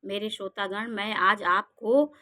मेरे श्रोतागण, मैं आज आपको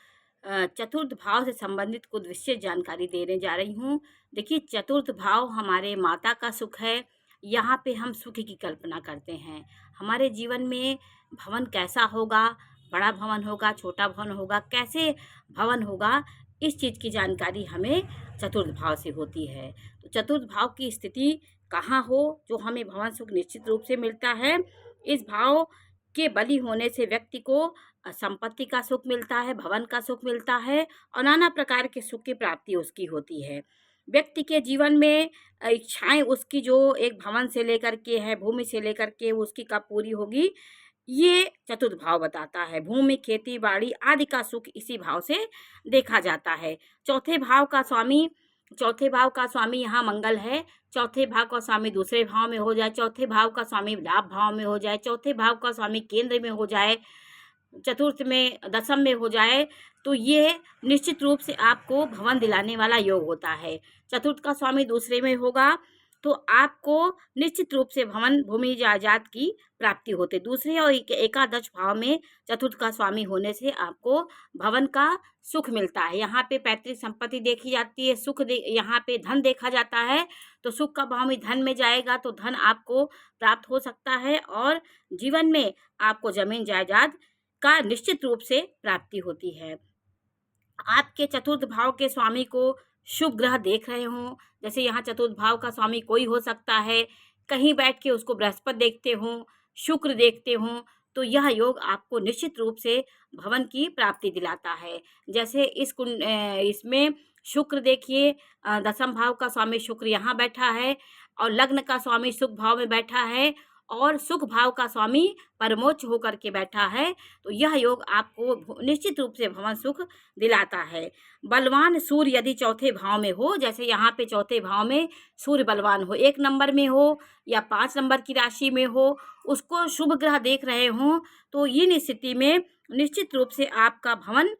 चतुर्थ भाव से संबंधित कुछ विशेष जानकारी देने जा रही हूँ। देखिए, चतुर्थ भाव हमारे माता का सुख है। यहाँ पे हम सुख की कल्पना करते हैं। हमारे जीवन में भवन कैसा होगा, बड़ा भवन होगा, छोटा भवन होगा, कैसे भवन होगा, इस चीज़ की जानकारी हमें चतुर्थ भाव से होती है। तो चतुर्थ भाव की स्थिति कहाँ हो, जो हमें भवन सुख निश्चित रूप से मिलता है। इस भाव के बली होने से व्यक्ति को संपत्ति का सुख मिलता है, भवन का सुख मिलता है और नाना प्रकार के सुख की प्राप्ति उसकी होती है। व्यक्ति के जीवन में इच्छाएं उसकी जो एक भवन से लेकर के है, भूमि से लेकर के उसकी कब पूरी होगी, ये चतुर्थ भाव बताता है। भूमि, खेती बाड़ी आदि का सुख इसी भाव से देखा जाता है। चौथे भाव का स्वामी यहाँ मंगल है। चौथे भाव का स्वामी दूसरे भाव में हो जाए, चौथे भाव का स्वामी लाभ भाव में हो जाए, चौथे भाव का स्वामी केंद्र में हो जाए, चतुर्थ में, दसम में हो जाए, तो ये निश्चित रूप से आपको भवन दिलाने वाला योग होता है। चतुर्थ का स्वामी दूसरे में होगा तो आपको निश्चित रूप से भवन, भूमि, जायदाद की प्राप्ति होती है। दूसरे और एकादश भाव में चतुर्थ का स्वामी होने से आपको भवन का सुख मिलता है। यहाँ पे पैतृक संपत्ति देखी जाती है, यहाँ पे धन देखा जाता है। तो सुख का भाव में धन में जाएगा तो धन आपको प्राप्त हो सकता है और जीवन में आपको जमीन जायदाद का निश्चित रूप से प्राप्ति होती है। आपके चतुर्थ भाव के स्वामी को शुभ ग्रह देख रहे हों, जैसे यहाँ चतुर्थ भाव का स्वामी कोई हो सकता है, कहीं बैठ के उसको बृहस्पति देखते हों, शुक्र देखते हों, तो यह योग आपको निश्चित रूप से भवन की प्राप्ति दिलाता है। जैसे इसमें शुक्र देखिए, दसम भाव का स्वामी शुक्र यहाँ बैठा है और लग्न का स्वामी सुख भाव में बैठा है और सुख भाव का स्वामी परमोच्च होकर के बैठा है। तो यह योग आपको निश्चित रूप से भवन सुख दिलाता है। बलवान सूर्य यदि चौथे भाव में हो, जैसे यहाँ पे चौथे भाव में सूर्य बलवान हो, 1 नंबर में हो या 5 नंबर की राशि में हो, उसको शुभ ग्रह देख रहे हों, तो इन स्थिति में निश्चित रूप से आपका भवन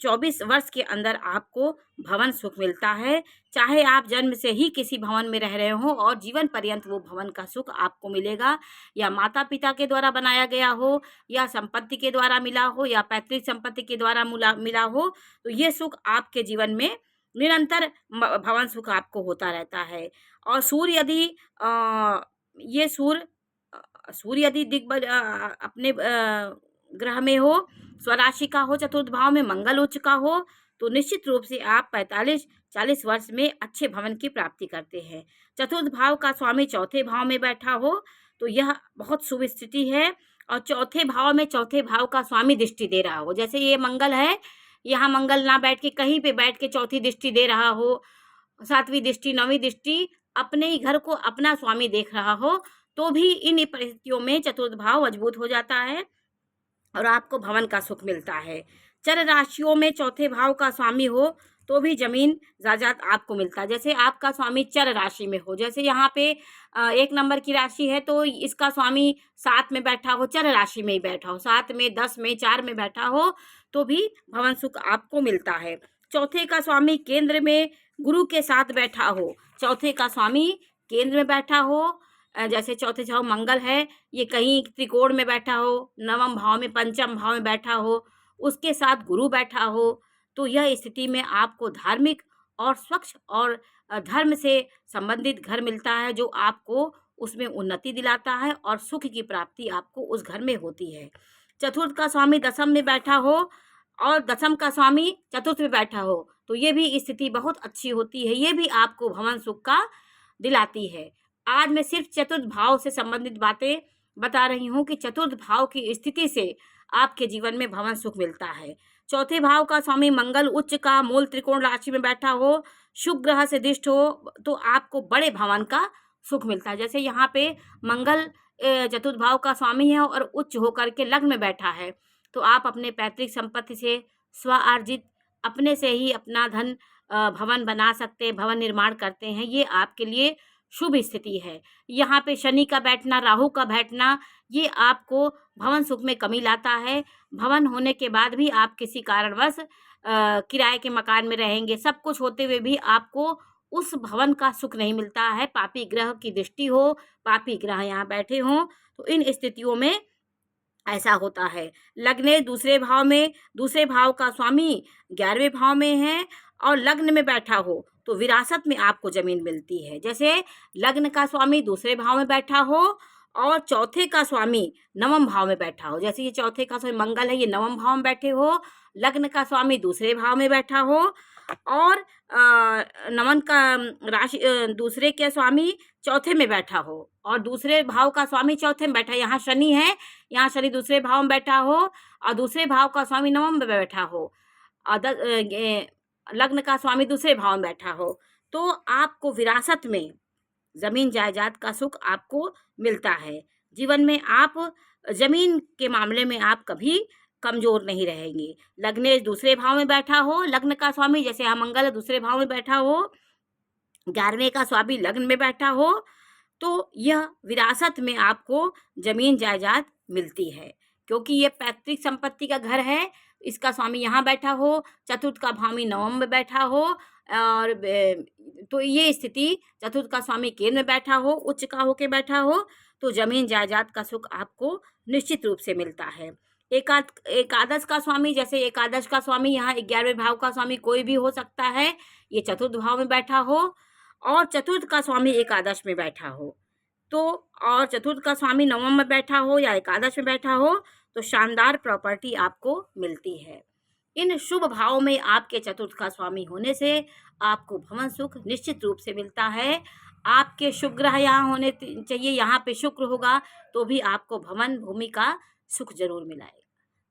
24 वर्ष के अंदर आपको भवन सुख मिलता है। चाहे आप जन्म से ही किसी भवन में रह रहे हो और जीवन पर्यंत वो भवन का सुख आपको मिलेगा, या माता पिता के द्वारा बनाया गया हो, या संपत्ति के द्वारा मिला हो, या पैतृक संपत्ति के द्वारा मिला हो, तो ये सुख आपके जीवन में निरंतर भवन सुख आपको होता रहता है। और सूर्य यदि सूर्य यदि दिग्बल अपने ग्रह में हो, स्वराशि का हो, चतुर्थ भाव में मंगल उच्च का हो, तो निश्चित रूप से आप 45-40 वर्ष में अच्छे भवन की प्राप्ति करते हैं। चतुर्थ भाव का स्वामी चौथे भाव में बैठा हो तो यह बहुत शुभ स्थिति है। और चौथे भाव का स्वामी दृष्टि दे रहा हो, जैसे ये मंगल है, यहाँ मंगल ना बैठ के कहीं पे बैठ के चौथी दृष्टि दे रहा हो, 7वीं दृष्टि, 9वीं दृष्टि अपने ही घर को अपना स्वामी देख रहा हो, तो भी इन परिस्थितियों में चतुर्थ भाव मजबूत हो जाता है और आपको भवन का सुख मिलता है। चर राशियों में चौथे भाव का स्वामी हो तो भी जमीन जायदाद आपको मिलता है। जैसे आपका स्वामी चर राशि में हो, जैसे यहाँ पे 1 नंबर की राशि है तो इसका स्वामी 7 में बैठा हो, चर राशि में ही बैठा हो, 7 में, 10 में, 4 में बैठा हो, तो भी भवन सुख आपको मिलता है। चौथे का स्वामी केंद्र में गुरु के साथ बैठा हो, चौथे का स्वामी केंद्र में बैठा हो, जैसे चौथे भाव मंगल है, ये कहीं त्रिकोण में बैठा हो, नवम भाव में, पंचम भाव में बैठा हो, उसके साथ गुरु बैठा हो, तो यह स्थिति में आपको धार्मिक और स्वच्छ और धर्म से संबंधित घर मिलता है, जो आपको उसमें उन्नति दिलाता है और सुख की प्राप्ति आपको उस घर में होती है। चतुर्थ का स्वामी दसम में बैठा हो और दसम का स्वामी चतुर्थ में बैठा हो, तो ये भी स्थिति बहुत अच्छी होती है, ये भी आपको भवन सुख का दिलाती है। आज मैं सिर्फ चतुर्थ भाव से संबंधित बातें बता रही हूँ कि चतुर्थ भाव की स्थिति से आपके जीवन में भवन सुख मिलता है। चौथे भाव का स्वामी मंगल उच्च का मूल त्रिकोण राशि में बैठा हो, शुभ ग्रह से दृष्ट हो, तो आपको बड़े भवन का सुख मिलता है। जैसे यहाँ पे मंगल चतुर्थ भाव का स्वामी है और उच्च होकर के लग्न में बैठा है, तो आप अपने पैतृक संपत्ति से स्व अर्जित अपने से ही अपना धन भवन बना सकते हैं, भवन निर्माण करते हैं, ये आपके लिए शुभ स्थिति है। यहाँ पे शनि का बैठना, राहु का बैठना, ये आपको भवन सुख में कमी लाता है। भवन होने के बाद भी आप किसी कारणवश किराए के मकान में रहेंगे, सब कुछ होते हुए भी आपको उस भवन का सुख नहीं मिलता है। पापी ग्रह की दृष्टि हो, पापी ग्रह यहाँ बैठे हों, तो इन स्थितियों में ऐसा होता है। लग्न दूसरे भाव का स्वामी 11वें भाव में है और लग्न में बैठा हो तो विरासत में आपको ज़मीन मिलती है। जैसे लग्न का स्वामी दूसरे भाव में बैठा हो और चौथे का स्वामी नवम भाव में बैठा हो। जैसे ये चौथे का स्वामी मंगल है, ये नवम भाव में बैठे हो, लग्न का स्वामी दूसरे भाव में बैठा हो और नवन का दूसरे के स्वामी चौथे में बैठा हो और दूसरे भाव का स्वामी चौथे में बैठा है। यहाँ शनि है, यहाँ शनि दूसरे भाव में बैठा हो और दूसरे भाव का स्वामी नवम में बैठा हो और लग्न का स्वामी दूसरे भाव में बैठा हो, तो आपको विरासत में ज़मीन जायदाद का सुख आपको मिलता है। जीवन में आप ज़मीन के मामले में आप कभी कमज़ोर नहीं रहेंगे। लग्नेश दूसरे भाव में बैठा हो, लग्न का स्वामी जैसे यहाँ मंगल दूसरे भाव में बैठा हो, 11वें का स्वामी लग्न में बैठा हो, तो यह विरासत में आपको ज़मीन जायदाद मिलती है। क्योंकि ये पैतृक संपत्ति का घर है, इसका स्वामी यहाँ बैठा हो, चतुर्थ का भावी नवम में बैठा हो और तो ये स्थिति चतुर्थ का स्वामी केंद्र में बैठा हो, उच्च का होके बैठा हो, तो ज़मीन जायदाद का सुख आपको निश्चित रूप से मिलता है। एकादश का स्वामी जैसे एकादश का स्वामी यहाँ 11वें भाव का स्वामी कोई भी हो सकता है, ये चतुर्थ भाव में बैठा हो और चतुर्थ का स्वामी एकादश में बैठा हो, तो और चतुर्थ का स्वामी नवम में बैठा हो या एकादश में बैठा हो तो शानदार प्रॉपर्टी आपको मिलती है। इन शुभ भाव में आपके चतुर्थ का स्वामी होने से आपको भवन सुख निश्चित रूप से मिलता है। आपके शुभ ग्रह यहाँ होने चाहिए, यहाँ पे शुक्र होगा तो भी आपको भवन भूमि का सुख जरूर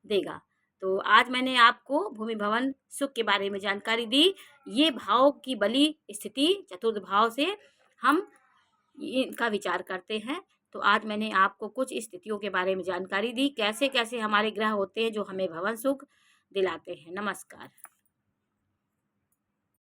देगा। तो आज मैंने आपको भूमि भवन सुख के बारे में जानकारी दी। ये भाव की बली स्थिति चतुर्थ भाव से हम इनका विचार करते हैं। तो आज मैंने आपको कुछ स्थितियों के बारे में जानकारी दी, कैसे कैसे हमारे ग्रह होते हैं जो हमें भवन सुख दिलाते हैं। नमस्कार।